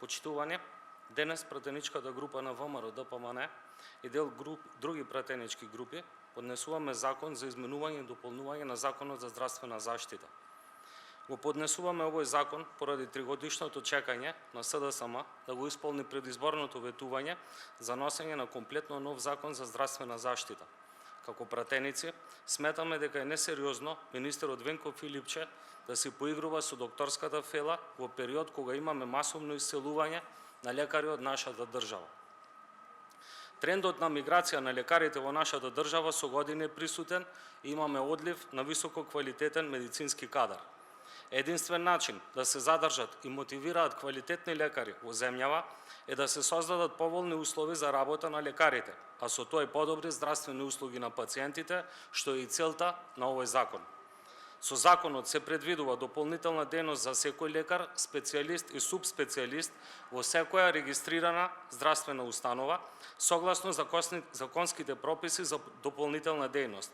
Почитувани, денес пратеничката група на ВМРО ДПМН и дел други пратенички групи поднесуваме закон за изменување и дополнување на Законот за здравствена заштита. Го поднесуваме овој закон поради тригодишното чекање на СДСМ да го исполни предизборното ветување за носење на комплетно нов закон за здравствена заштита. Како пратеници, сметаме дека е несериозно министерот Венко Филипче да се поигрува со докторската фела во период кога имаме масовно иселување на лекари од нашата држава. Трендот на миграција на лекарите во нашата држава со години е присутен и имаме одлив на високо квалитетен медицински кадар. Единствен начин да се задржат и мотивираат квалитетни лекари во земјава е да се создадат поволни услови за работа на лекарите, а со тоа и подобри здравствени услуги на пациентите, што е и целта на овој закон. Со законот се предвидува дополнителна дејност за секој лекар, специјалист и субспецијалист во секоја регистрирана здравствена установа, согласно законските прописи за дополнителна дејност,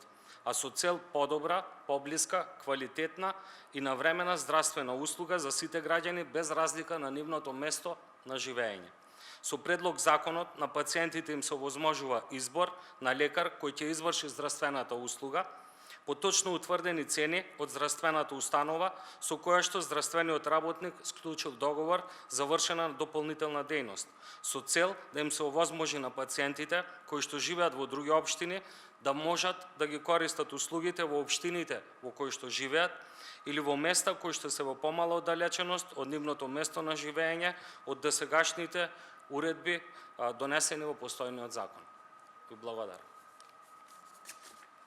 а со цел подобра, поблиска, квалитетна и навремена здравствена услуга за сите граѓани без разлика на нивното место на живење. Со предлог законот на пациентите им се овозможува избор на лекар кој ќе изврши здравствената услуга по точно утврдени цени од здравствената установа со која што здравствениот работник склучил договор за вршена дополнителна дејност, со цел да им се овозможи на пациентите кои што живеат во други општини да можат да ги користат услугите во општините во кои што живеат или во места кои што се во помала оддалеченост од нивното место на живење од досегашните уредби донесени во постојниот закон. Ви благодарам.